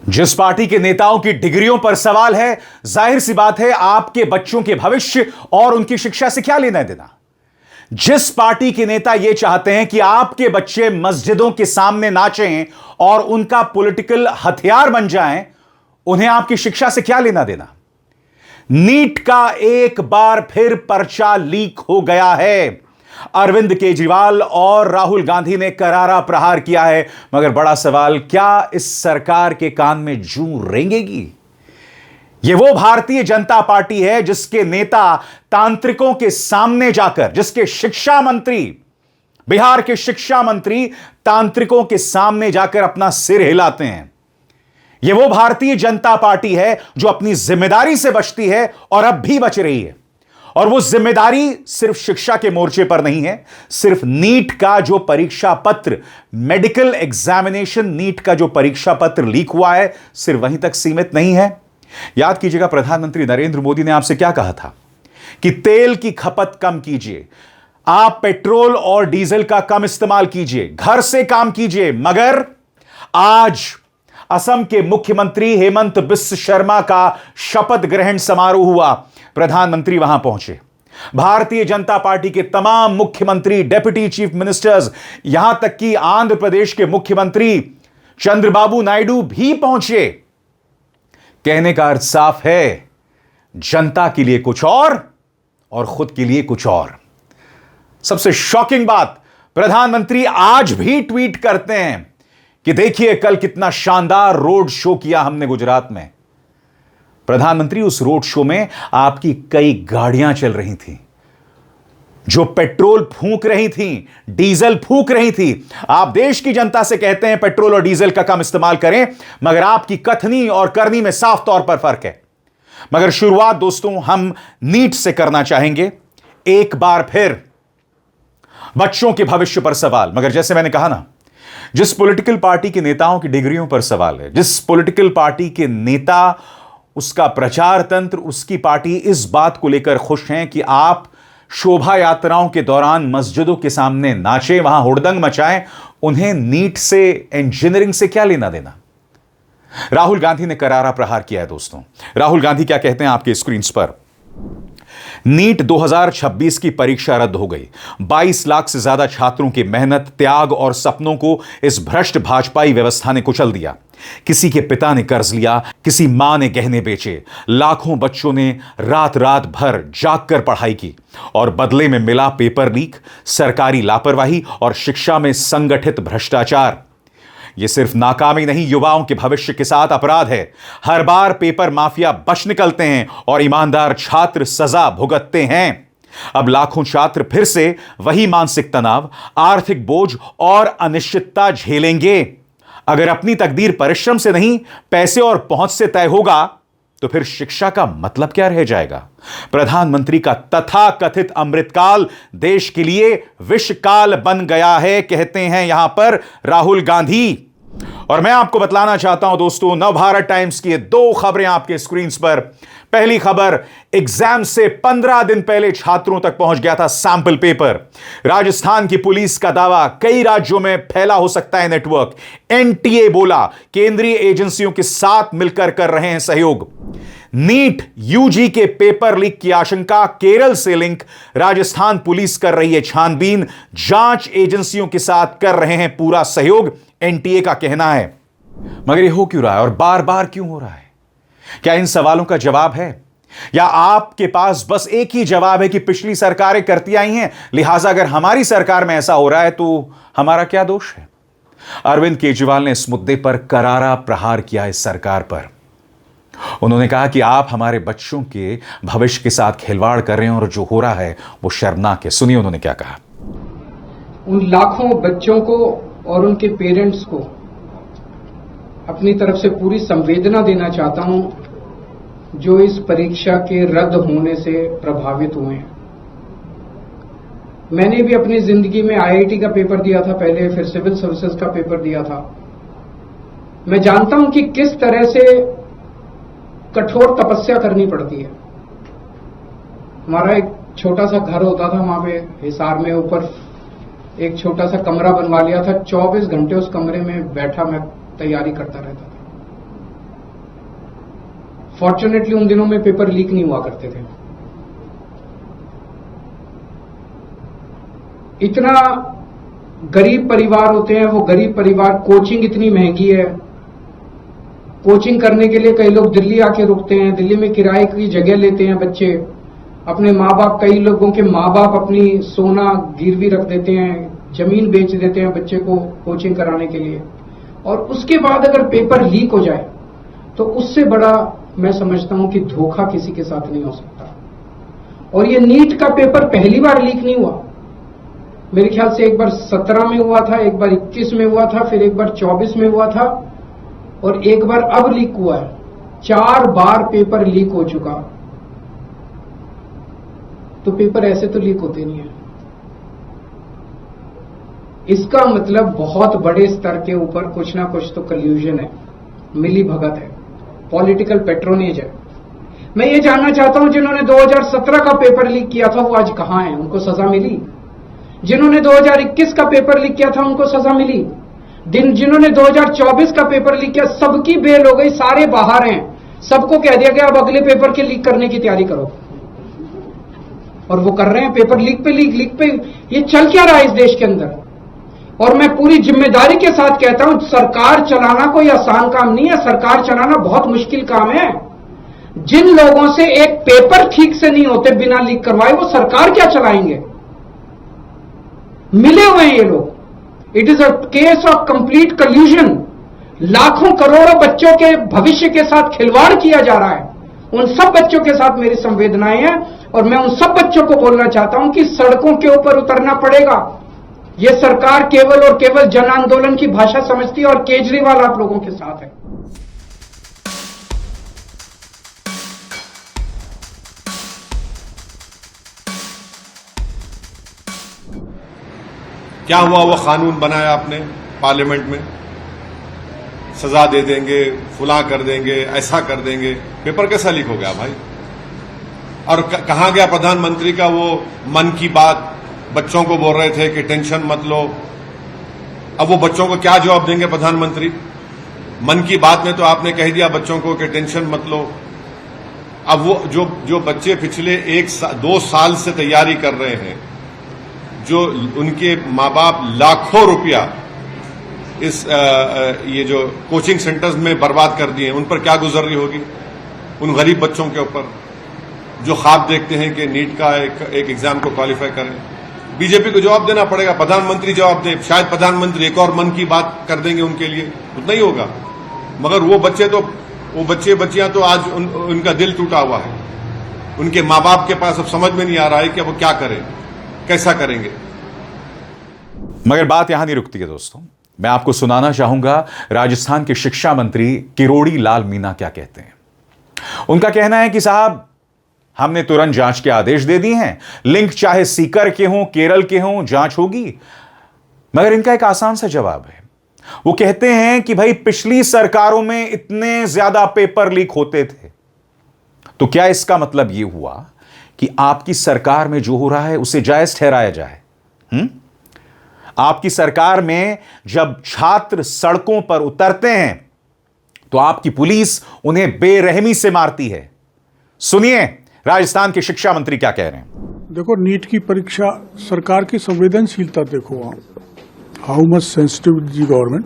जिस पार्टी के नेताओं की डिग्रियों पर सवाल है, जाहिर सी बात है आपके बच्चों के भविष्य और उनकी शिक्षा से क्या लेना देना। जिस पार्टी के नेता यह चाहते हैं कि आपके बच्चे मस्जिदों के सामने नाचें और उनका पॉलिटिकल हथियार बन जाएं, उन्हें आपकी शिक्षा से क्या लेना देना। नीट का एक बार फिर पर्चा लीक हो गया है। अरविंद केजरीवाल और राहुल गांधी ने करारा प्रहार किया है, मगर बड़ा सवाल, क्या इस सरकार के कान में जूं रेंगेगी। यह वो भारतीय जनता पार्टी है जिसके नेता तांत्रिकों के सामने जाकर, जिसके शिक्षा मंत्री, बिहार के शिक्षा मंत्री तांत्रिकों के सामने जाकर अपना सिर हिलाते हैं। यह वो भारतीय जनता पार्टी है जो अपनी जिम्मेदारी से बचती है और अब भी बच रही है। और वो जिम्मेदारी सिर्फ शिक्षा के मोर्चे पर नहीं है। सिर्फ नीट का जो परीक्षा पत्र, मेडिकल एग्जामिनेशन नीट का जो परीक्षा पत्र लीक हुआ है, सिर्फ वहीं तक सीमित नहीं है। याद कीजिएगा, प्रधानमंत्री नरेंद्र मोदी ने आपसे क्या कहा था कि तेल की खपत कम कीजिए, आप पेट्रोल और डीजल का कम इस्तेमाल कीजिए, घर से काम कीजिए। मगर आज असम के मुख्यमंत्री हेमंत बिस्व शर्मा का शपथ ग्रहण समारोह हुआ। प्रधानमंत्री वहां पहुंचे। भारतीय जनता पार्टी के तमाम मुख्यमंत्री, डेप्यूटी चीफ मिनिस्टर्स, यहां तक कि आंध्र प्रदेश के मुख्यमंत्री चंद्रबाबू नायडू भी पहुंचे। कहने का अर्थ साफ है, जनता के लिए कुछ और खुद के लिए कुछ और। सबसे शॉकिंग बात, प्रधानमंत्री आज भी ट्वीट करते हैं कि देखिए कल कितना शानदार रोड शो किया हमने गुजरात में। प्रधानमंत्री, उस रोड शो में आपकी कई गाड़ियां चल रही थीं जो पेट्रोल फूंक रही थीं, डीजल फूंक रही थी। आप देश की जनता से कहते हैं पेट्रोल और डीजल का कम इस्तेमाल करें, मगर आपकी कथनी और करनी में साफ तौर पर फर्क है। मगर शुरुआत दोस्तों हम नीट से करना चाहेंगे। एक बार फिर बच्चों के भविष्य पर सवाल। मगर जैसे मैंने कहा ना, जिस पॉलिटिकल पार्टी के नेताओं की डिग्रियों पर सवाल है, जिस पॉलिटिकल पार्टी के नेता, उसका प्रचार तंत्र, उसकी पार्टी इस बात को लेकर खुश हैं कि आप शोभा यात्राओं के दौरान मस्जिदों के सामने नाचें, वहां हुड़दंग मचाएं, उन्हें नीट से, इंजीनियरिंग से क्या लेना देना। राहुल गांधी ने करारा प्रहार किया है दोस्तों। राहुल गांधी क्या कहते हैं आपके स्क्रीन पर। नीट 2026 की परीक्षा रद्द हो गई। 22 लाख से ज्यादा छात्रों की मेहनत, त्याग और सपनों को इस भ्रष्ट भाजपाई व्यवस्था ने कुचल दिया। किसी के पिता ने कर्ज लिया, किसी मां ने गहने बेचे, लाखों बच्चों ने रात रात भर जागकर पढ़ाई की और बदले में मिला पेपर लीक, सरकारी लापरवाही और शिक्षा में संगठित भ्रष्टाचार। यह सिर्फ नाकामी नहीं, युवाओं के भविष्य के साथ अपराध है। हर बार पेपर माफिया बच निकलते हैं और ईमानदार छात्र सजा भुगतते हैं। अब लाखों छात्र फिर से वही मानसिक तनाव, आर्थिक बोझ और अनिश्चितता झेलेंगे। अगर अपनी तकदीर परिश्रम से नहीं, पैसे और पहुंच से तय होगा, तो फिर शिक्षा का मतलब क्या रह जाएगा। प्रधानमंत्री का तथाकथित अमृतकाल देश के लिए विषकाल बन गया है, कहते हैं यहां पर राहुल गांधी। और मैं आपको बतलाना चाहता हूं दोस्तों, नवभारत टाइम्स की ये दो खबरें आपके स्क्रीन पर। पहली खबर, एग्जाम से 15 दिन पहले छात्रों तक पहुंच गया था सैंपल पेपर। राजस्थान की पुलिस का दावा, कई राज्यों में फैला हो सकता है नेटवर्क। एनटीए बोला केंद्रीय एजेंसियों के साथ मिलकर कर रहे हैं सहयोग। नीट यूजी के पेपर लीक की आशंका, केरल से लिंक, राजस्थान पुलिस कर रही है छानबीन, जांच एजेंसियों के साथ कर रहे हैं पूरा सहयोग, एनटीए का कहना है। मगर यह हो क्यों रहा है और बार बार क्यों हो रहा है? क्या इन सवालों का जवाब है, या आपके पास बस एक ही जवाब है कि पिछली सरकारें करती आई हैं, लिहाजा अगर हमारी सरकार में ऐसा हो रहा है तो हमारा क्या दोष है? अरविंद केजरीवाल ने इस मुद्दे पर करारा प्रहार किया इस सरकार पर। उन्होंने कहा कि आप हमारे बच्चों के भविष्य के साथ खिलवाड़ कर रहे हैं और जो हो रहा है वो शर्मनाक है। सुनिए उन्होंने क्या कहा। उन लाखों बच्चों को और उनके पेरेंट्स को अपनी तरफ से पूरी संवेदना देना चाहता हूं जो इस परीक्षा के रद्द होने से प्रभावित हुए हैं। मैंने भी अपनी जिंदगी में आईआईटी का पेपर दिया था पहले, फिर सिविल सर्विसेज का पेपर दिया था। मैं जानता हूं कि किस तरह से कठोर तपस्या करनी पड़ती है। हमारा एक छोटा सा घर होता था वहां पे हिसार में, ऊपर एक छोटा सा कमरा बनवा लिया था। 24 घंटे उस कमरे में बैठा मैं तैयारी करता रहता था। फॉर्चुनेटली उन दिनों में पेपर लीक नहीं हुआ करते थे। इतना गरीब परिवार होते हैं, वो गरीब परिवार, कोचिंग इतनी महंगी है, कोचिंग करने के लिए कई लोग दिल्ली आके रुकते हैं, दिल्ली में किराए की जगह लेते हैं बच्चे, अपने माँ बाप, कई लोगों के माँ बाप अपनी सोना गिरवी रख देते हैं, जमीन बेच देते हैं बच्चे को कोचिंग कराने के लिए, और उसके बाद अगर पेपर लीक हो जाए तो उससे बड़ा मैं समझता हूं कि धोखा किसी के साथ नहीं हो सकता। और ये नीट का पेपर पहली बार लीक नहीं हुआ, मेरे ख्याल से एक बार 17 में हुआ था, एक बार 21 में हुआ था, फिर एक बार 24 में हुआ था, और एक बार अब लीक हुआ है। 4 बार पेपर लीक हो चुका। तो पेपर ऐसे तो लीक होते नहीं है। इसका मतलब बहुत बड़े स्तर के ऊपर कुछ ना कुछ तो कल्यूजन है, मिली भगत है, पॉलिटिकल पेट्रोनेज है। मैं ये जानना चाहता हूं, जिन्होंने 2017 का पेपर लीक किया था वो आज कहां हैं? उनको सजा मिली? जिन्होंने 2021 का पेपर लीक किया था उनको सजा मिली? जिन्होंने 2024 का पेपर लीक किया सबकी बेल हो गई, सारे बाहर हैं, सबको कह दिया गया अब अगले पेपर के लीक करने की तैयारी करो, और वो कर रहे हैं। पेपर लीक पे लीक पे ये चल क्या रहा है इस देश के अंदर? और मैं पूरी जिम्मेदारी के साथ कहता हूं, सरकार चलाना कोई आसान काम नहीं है, सरकार चलाना बहुत मुश्किल काम है। जिन लोगों से एक पेपर ठीक से नहीं होते बिना लीक करवाए, वो सरकार क्या चलाएंगे? मिले हुए हैं ये लोग। It is a case of complete कल्यूजन। लाखों करोड़ों बच्चों के भविष्य के साथ खिलवाड़ किया जा रहा है। उन सब बच्चों के साथ मेरी संवेदनाएं हैं, और मैं उन सब बच्चों को बोलना चाहता हूं कि सड़कों के ऊपर उतरना पड़ेगा। यह सरकार केवल और केवल जन आंदोलन की भाषा समझती है, और केजरीवाल आप लोगों के साथ है। क्या हुआ? वो कानून बनाया आपने पार्लियामेंट में, सजा दे देंगे, फुला कर देंगे, ऐसा कर देंगे। पेपर कैसा लीक हो गया भाई? और कहां गया प्रधानमंत्री का वो मन की बात? बच्चों को बोल रहे थे कि टेंशन मत लो। अब वो बच्चों को क्या जवाब देंगे प्रधानमंत्री? मन की बात में तो आपने कह दिया बच्चों को कि टेंशन मत लो। अब वो जो बच्चे पिछले 2 साल से तैयारी कर रहे हैं, जो उनके माँ बाप लाखों रुपया इस ये जो कोचिंग सेंटर्स में बर्बाद कर दिए, उन पर क्या गुजर रही होगी? उन गरीब बच्चों के ऊपर जो ख्वाब देखते हैं कि नीट का एक एग्जाम को क्वालिफाई करें। बीजेपी को जवाब देना पड़ेगा, प्रधानमंत्री जवाब दे। शायद प्रधानमंत्री एक और मन की बात कर देंगे उनके लिए, उतना ही होगा। मगर वो बच्चे बच्चियां तो आज उनका दिल टूटा हुआ है। उनके माँ बाप के पास अब समझ में नहीं आ रहा है कि वो क्या करें, कैसा करेंगे। मगर बात यहां नहीं रुकती है दोस्तों। मैं आपको सुनाना चाहूंगा राजस्थान के शिक्षा मंत्री किरोड़ी लाल मीणा क्या कहते हैं। उनका कहना है कि साहब, हमने तुरंत जांच के आदेश दे दिए हैं, लिंक चाहे सीकर के हों, केरल के हों, जांच होगी। मगर इनका एक आसान सा जवाब है। वो कहते हैं कि भाई, पिछली सरकारों में इतने ज्यादा पेपर लीक होते थे, तो क्या इसका मतलब यह हुआ कि आपकी सरकार में जो हो रहा है उसे जायज ठहराया जाए? आपकी सरकार में जब छात्र सड़कों पर उतरते हैं तो आपकी पुलिस उन्हें बेरहमी से मारती है। सुनिए राजस्थान के शिक्षा मंत्री क्या कह रहे हैं। देखो, नीट की परीक्षा, सरकार की संवेदनशीलता देखो वहां, how much sensitive the government,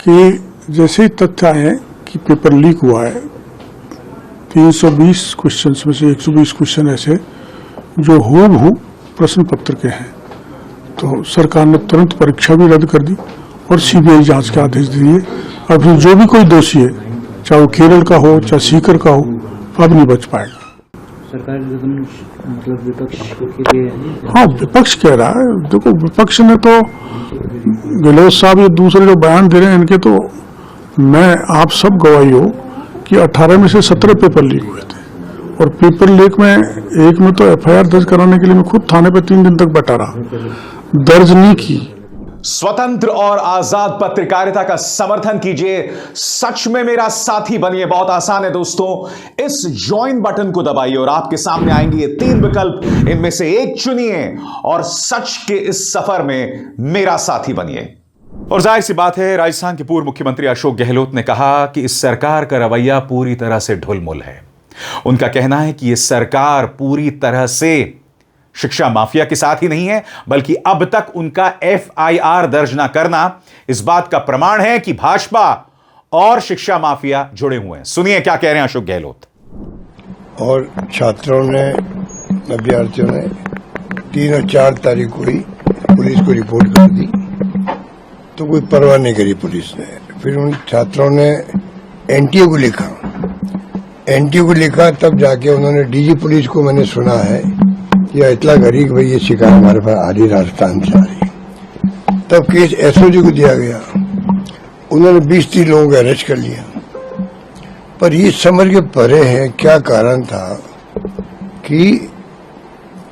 कि जैसे ही तथ्य आए हैं कि पेपर लीक हुआ है, 320 क्वेश्चन में से 120 क्वेश्चन ऐसे जो हूबहू प्रश्न पत्र के हैं, तो सरकार ने तुरंत परीक्षा भी रद्द कर दी और सीबीआई जांच के आदेश दिए। अब जो भी कोई दोषी है, चाहे वो केरल का हो चाहे सीकर का हो, अब नहीं बच पाएगा। सरकार मतलब विपक्ष के लिए, हाँ, विपक्ष कह रहा है। देखो, विपक्ष ने तो, गहलोत साहब ये दूसरे जो बयान दे रहे हैं इनके, तो मैं आप सब गवाही हो कि 18 में से 17 पेपर लीक हुए थे, और पेपर लीक में एक में तो एफआईआर दर्ज कराने के लिए मैं खुद थाने पे 3 दिन तक बैठा रहा, दर्ज नहीं की। स्वतंत्र और आजाद पत्रकारिता का समर्थन कीजिए, सच में मेरा साथी बनिए। बहुत आसान है दोस्तों, इस ज्वाइन बटन को दबाइए और आपके सामने आएंगे ये 3 विकल्प, इनमें से एक चुनिए और सच के इस सफर में मेरा साथी बनिए। और जाहिर सी बात है, राजस्थान के पूर्व मुख्यमंत्री अशोक गहलोत ने कहा कि इस सरकार का रवैया पूरी तरह से ढुलमुल है। उनका कहना है कि यह सरकार पूरी तरह से शिक्षा माफिया के साथ ही नहीं है, बल्कि अब तक उनका FIR दर्ज ना करना इस बात का प्रमाण है कि भाजपा और शिक्षा माफिया जुड़े हुए हैं। सुनिए क्या कह रहे हैं अशोक गहलोत। और छात्रों ने, अभ्यर्थियों ने 3 और 4 तारीख को ही पुलिस को रिपोर्ट कर दी, तो कोई परवाह नहीं करी पुलिस ने। फिर उन छात्रों ने NTO को लिखा, तब जाके उन्होंने DG पुलिस को, मैंने सुना है कि इतला करी कि भाई ये शिकायत हमारे पास आ रही, राजस्थान से आ रही। तब केस SOG को दिया गया, उन्होंने 20-30 लोगों को अरेस्ट कर लिया। पर ये समझ के परे है क्या कारण था कि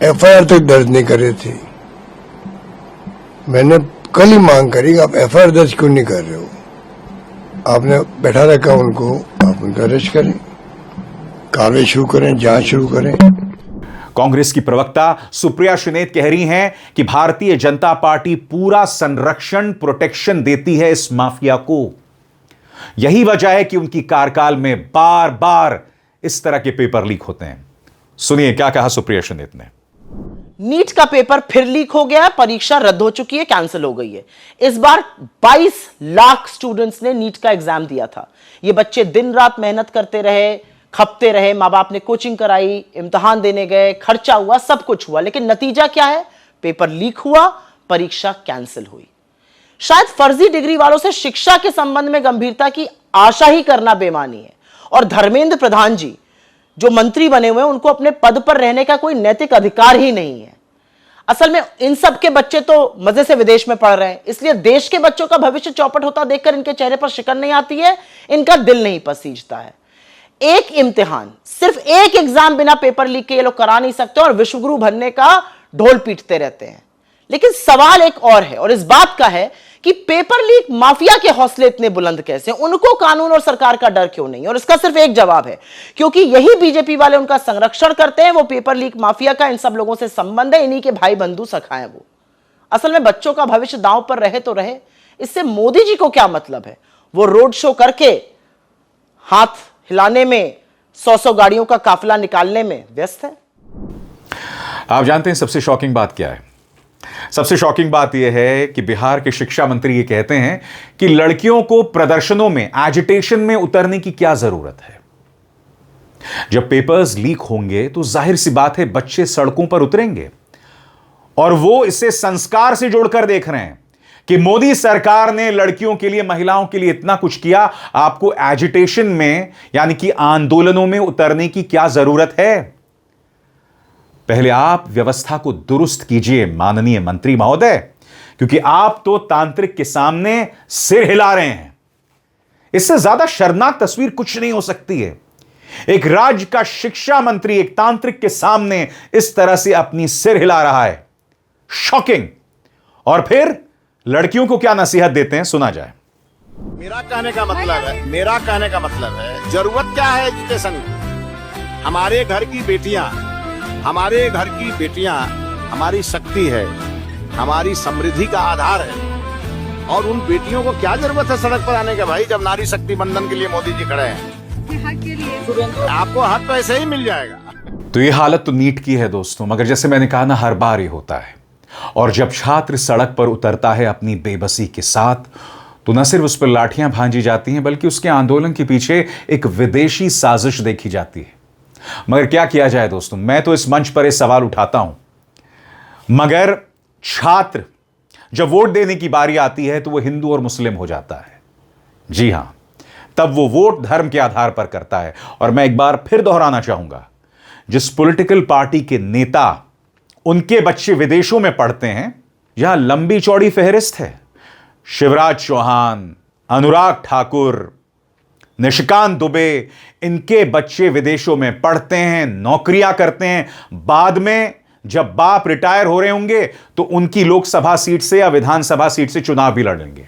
FIR तक दर्ज नहीं करे थे। मैंने कल ही मांग करी कि आप FIR दर्ज क्यों नहीं कर रहे हो? आपने बैठा रखा उनको, आप उनका अरेस्ट करें, कार्रवाई शुरू करें, जांच शुरू करें। कांग्रेस की प्रवक्ता सुप्रिया सुनेत कह रही हैं कि भारतीय जनता पार्टी पूरा संरक्षण, प्रोटेक्शन देती है इस माफिया को। यही वजह है कि उनकी कार्यकाल में बार बार इस तरह के पेपर लीक होते हैं। सुनिए क्या कहा सुप्रिया सुनेत ने। नीट का पेपर फिर लीक हो गया, परीक्षा रद्द हो चुकी है, कैंसिल हो गई है। इस बार 22 लाख स्टूडेंट्स ने नीट का एग्जाम दिया था। ये बच्चे दिन रात मेहनत करते रहे, खपते रहे, मां बाप ने कोचिंग कराई, इम्तिहान देने गए, खर्चा हुआ, सब कुछ हुआ, लेकिन नतीजा क्या है? पेपर लीक हुआ, परीक्षा कैंसिल हुई। शायद फर्जी डिग्री वालों से शिक्षा के संबंध में गंभीरता की आशा ही करना बेमानी है। और धर्मेंद्र प्रधान जी जो मंत्री बने हुए हैं, उनको अपने पद पर रहने का कोई नैतिक अधिकार ही नहीं है। असल में इन सब के बच्चे तो मजे से विदेश में पढ़ रहे हैं, इसलिए देश के बच्चों का भविष्य चौपट होता देखकर इनके चेहरे पर शिकन नहीं आती है, इनका दिल नहीं पसीजता है। एक इम्तिहान, सिर्फ एक एग्जाम बिना पेपर लीक के ये लोग करा नहीं सकते और विश्वगुरु बनने का ढोल पीटते रहते हैं। लेकिन सवाल एक और है, और इस बात का है कि पेपर लीक माफिया के हौसले इतने बुलंद कैसे, उनको कानून और सरकार का डर क्यों नहीं? और इसका सिर्फ एक जवाब है, क्योंकि यही बीजेपी वाले उनका संरक्षण करते हैं। वो पेपर लीक माफिया का इन सब लोगों से संबंध है, इन्हीं के भाई बंधु सखा है वो। असल में बच्चों का भविष्य दांव पर रहे तो रहे, इससे मोदी जी को क्या मतलब है? वो रोड शो करके हाथ हिलाने में, 100 गाड़ियों का काफिला निकालने में व्यस्त है। आप जानते हैं सबसे शॉकिंग बात क्या है? सबसे शॉकिंग बात यह है कि बिहार के शिक्षा मंत्री ये कहते हैं कि लड़कियों को प्रदर्शनों में, एजिटेशन में उतरने की क्या जरूरत है। जब पेपर्स लीक होंगे तो जाहिर सी बात है बच्चे सड़कों पर उतरेंगे, और वो इसे संस्कार से जोड़कर देख रहे हैं कि मोदी सरकार ने लड़कियों के लिए, महिलाओं के लिए इतना कुछ किया, आपको एजिटेशन में यानी कि आंदोलनों में उतरने की क्या जरूरत है? पहले आप व्यवस्था को दुरुस्त कीजिए माननीय मंत्री महोदय, क्योंकि आप तो तांत्रिक के सामने सिर हिला रहे हैं। इससे ज्यादा शर्मनाक तस्वीर कुछ नहीं हो सकती है। एक राज्य का शिक्षा मंत्री एक तांत्रिक के सामने इस तरह से अपनी सिर हिला रहा है, शॉकिंग। और फिर लड़कियों को क्या नसीहत देते हैं, सुना जाए। मेरा कहने का मतलब है जरूरत क्या है एजुकेशन की? हमारे घर की बेटियां हमारी शक्ति है, हमारी समृद्धि का आधार है। और उन बेटियों को क्या जरूरत है सड़क पर आने का भाई, जब नारी शक्ति बंधन के लिए मोदी जी खड़े हैं। आपको हक तो ऐसे ही मिल जाएगा। तो ये हालत तो नीट की है दोस्तों, मगर जैसे मैंने कहा ना, हर बार ये होता है। और जब छात्र सड़क पर उतरता है अपनी बेबसी के साथ, तो न सिर्फ उस पर लाठियां भांजी जाती हैं, बल्कि उसके आंदोलन के पीछे एक विदेशी साजिश देखी जाती है। मगर क्या किया जाए दोस्तों, मैं तो इस मंच पर यह सवाल उठाता हूं, मगर छात्र जब वोट देने की बारी आती है तो वो हिंदू और मुस्लिम हो जाता है। जी हां, तब वो वोट धर्म के आधार पर करता है। और मैं एक बार फिर दोहराना चाहूंगा, जिस पॉलिटिकल पार्टी के नेता, उनके बच्चे विदेशों में पढ़ते हैं, यहां लंबी चौड़ी फहरिस्त है। शिवराज चौहान, अनुराग ठाकुर, निशिकांत दुबे, इनके बच्चे विदेशों में पढ़ते हैं, नौकरियां करते हैं। बाद में जब बाप रिटायर हो रहे होंगे तो उनकी लोकसभा सीट से या विधानसभा सीट से चुनाव भी लड़ेंगे।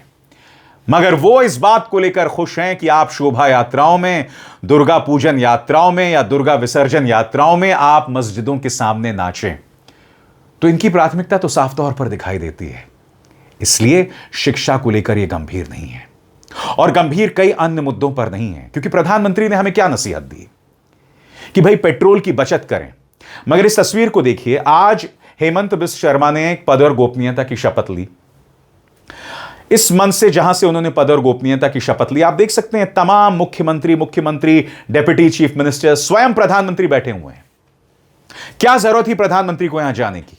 मगर वो इस बात को लेकर खुश हैं कि आप शोभा यात्राओं में, दुर्गा पूजन यात्राओं में या दुर्गा विसर्जन यात्राओं में आप मस्जिदों के सामने नाचें। तो इनकी प्राथमिकता तो साफ तौर पर दिखाई देती है। इसलिए शिक्षा को लेकर यह गंभीर नहीं है और गंभीर कई अन्य मुद्दों पर नहीं है, क्योंकि प्रधानमंत्री ने हमें क्या नसीहत दी कि भाई पेट्रोल की बचत करें। मगर इस तस्वीर को देखिए, आज हेमंत बिस्व शर्मा ने पद और गोपनीयता की शपथ ली। इस मंच से जहां से उन्होंने पद और गोपनीयता की शपथ ली, आप देख सकते हैं तमाम मुख्यमंत्री, डेप्यूटी चीफ मिनिस्टर, स्वयं प्रधानमंत्री बैठे हुए हैं। क्या जरूरत थी प्रधानमंत्री को यहां जाने की?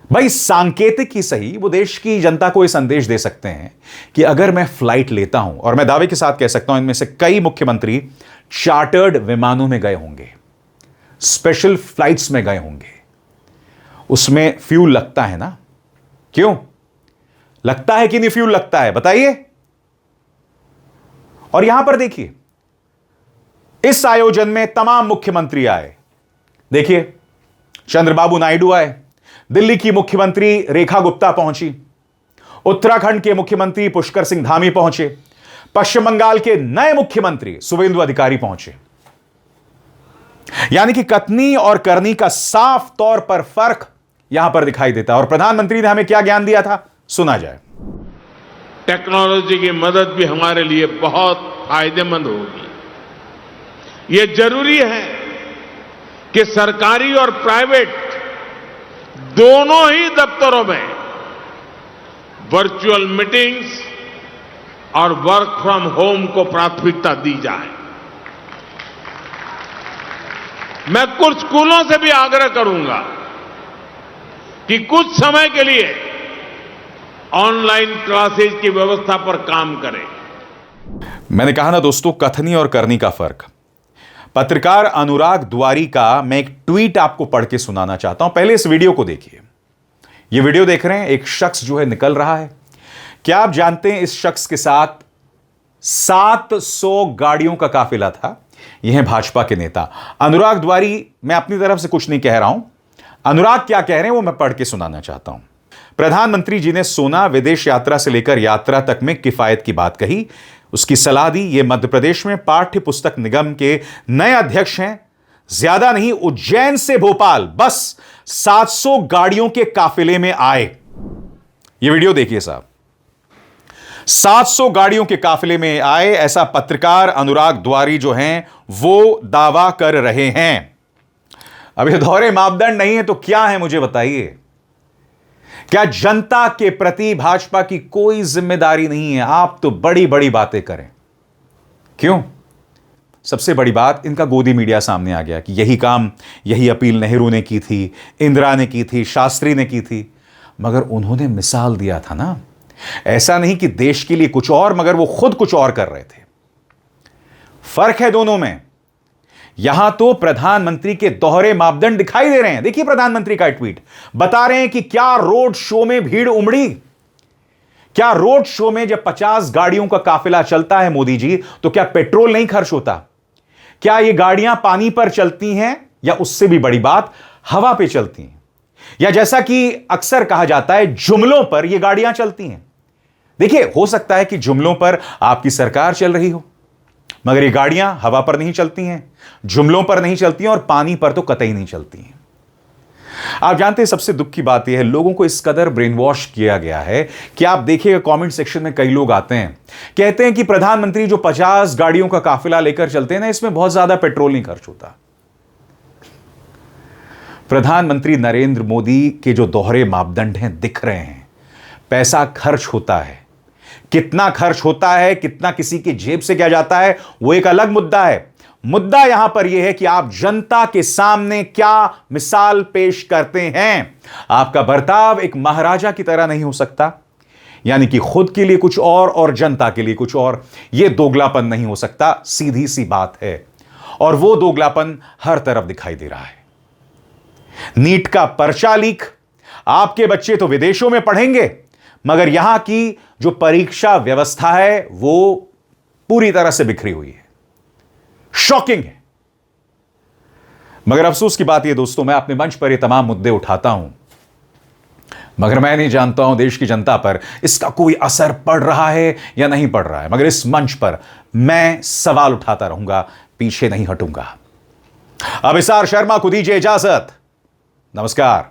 भाई सांकेतिक ही सही, वो देश की जनता को यह संदेश दे सकते हैं कि अगर मैं फ्लाइट लेता हूं, और मैं दावे के साथ कह सकता हूं इनमें से कई मुख्यमंत्री चार्टर्ड विमानों में गए होंगे, स्पेशल फ्लाइट्स में गए होंगे, उसमें फ्यूल लगता है ना? क्यों लगता है कि नहीं फ्यूल लगता है, बताइए। और यहां पर देखिए, इस आयोजन में तमाम मुख्यमंत्री आए। देखिए, चंद्रबाबू नायडू आए, दिल्ली की मुख्यमंत्री रेखा गुप्ता पहुंची, उत्तराखंड के मुख्यमंत्री पुष्कर सिंह धामी पहुंचे, पश्चिम बंगाल के नए मुख्यमंत्री शुभेंदु अधिकारी पहुंचे। यानी कि कथनी और करनी का साफ तौर पर फर्क यहां पर दिखाई देता है। और प्रधानमंत्री ने हमें क्या ज्ञान दिया था, सुना जाए। टेक्नोलॉजी की मदद भी हमारे लिए बहुत फायदेमंद होगी। ये जरूरी है कि सरकारी और प्राइवेट दोनों ही दफ्तरों में वर्चुअल मीटिंग्स और वर्क फ्रॉम होम को प्राथमिकता दी जाए। मैं कुछ स्कूलों से भी आग्रह करूंगा कि कुछ समय के लिए ऑनलाइन क्लासेज की व्यवस्था पर काम करें। मैंने कहा ना दोस्तों, कथनी और करनी का फर्क। पत्रकार अनुराग द्वारी का मैं एक ट्वीट आपको पढ़ के सुनाना चाहता हूं। पहले इस वीडियो को देखिए। यह वीडियो देख रहे हैं, एक शख्स जो है निकल रहा है। क्या आप जानते हैं इस शख्स के साथ 700 गाड़ियों का काफिला था? यह है भाजपा के नेता अनुराग द्वारी। मैं अपनी तरफ से कुछ नहीं कह रहा हूं, अनुराग क्या कह रहे हैं वो मैं पढ़ के सुनाना चाहता हूं। प्रधानमंत्री जी ने सोना, विदेश यात्रा से लेकर यात्रा तक में किफायत की बात कही, उसकी सलाह दी। ये मध्य प्रदेश में पाठ्य पुस्तक निगम के नए अध्यक्ष हैं। ज्यादा नहीं, उज्जैन से भोपाल बस 700 गाड़ियों के काफिले में आए। ये वीडियो देखिए साहब, 700 गाड़ियों के काफिले में आए, ऐसा पत्रकार अनुराग द्वारी जो हैं वो दावा कर रहे हैं। अब ये दोहरे मापदंड नहीं है तो क्या है मुझे बताइए? क्या जनता के प्रति भाजपा की कोई जिम्मेदारी नहीं है? आप तो बड़ी बड़ी बातें करें। क्यों? सबसे बड़ी बात, इनका गोदी मीडिया सामने आ गया कि यही काम, यही अपील नेहरू ने की थी, इंदिरा ने की थी, शास्त्री ने की थी। मगर उन्होंने मिसाल दिया था ना, ऐसा नहीं कि देश के लिए कुछ और, मगर वो खुद कुछ और कर रहे थे। फर्क है दोनों में। यहां तो प्रधानमंत्री के दोहरे मापदंड दिखाई दे रहे हैं। देखिए प्रधानमंत्री का ट्वीट, बता रहे हैं कि क्या रोड शो में भीड़ उमड़ी? क्या रोड शो में जब 50 गाड़ियों का काफिला चलता है मोदी जी, तो क्या पेट्रोल नहीं खर्च होता? क्या ये गाड़ियां पानी पर चलती हैं, या उससे भी बड़ी बात हवा पे चलती हैं, या जैसा कि अक्सर कहा जाता है जुमलों पर ये गाड़ियां चलती हैं? देखिए, हो सकता है कि जुमलों पर आपकी सरकार चल रही हो, मगर ये गाड़ियां हवा पर नहीं चलती हैं, जुमलों पर नहीं चलती हैं, और पानी पर तो कतई नहीं चलती हैं। आप जानते हैं सबसे दुख की बात यह है, लोगों को इस कदर ब्रेन वॉश किया गया है कि आप देखिएगा कमेंट सेक्शन में कई लोग आते हैं, कहते हैं कि प्रधानमंत्री जो 50 गाड़ियों का काफिला लेकर चलते हैं ना, इसमें बहुत ज्यादा पेट्रोल नहीं खर्च होता। प्रधानमंत्री नरेंद्र मोदी के जो दोहरे मापदंड हैं दिख रहे हैं। पैसा खर्च होता है, कितना खर्च होता है, कितना किसी की जेब से किया जाता है, वो एक अलग मुद्दा है। मुद्दा यहां पर यह है कि आप जनता के सामने क्या मिसाल पेश करते हैं। आपका बर्ताव एक महाराजा की तरह नहीं हो सकता, यानी कि खुद के लिए कुछ और जनता के लिए कुछ और। यह दोगलापन नहीं हो सकता, सीधी सी बात है। और वो दोगलापन हर तरफ दिखाई दे रहा है। नीट का पर्चा लीक, आपके बच्चे तो विदेशों में पढ़ेंगे, मगर यहां की जो परीक्षा व्यवस्था है वो पूरी तरह से बिखरी हुई है। शॉकिंग है। मगर अफसोस की बात यह दोस्तों, मैं अपने मंच पर ये तमाम मुद्दे उठाता हूं, मगर मैं नहीं जानता हूं देश की जनता पर इसका कोई असर पड़ रहा है या नहीं पड़ रहा है। मगर इस मंच पर मैं सवाल उठाता रहूंगा, पीछे नहीं हटूंगा। अब इसार शर्मा को दीजिए इजाजत। नमस्कार।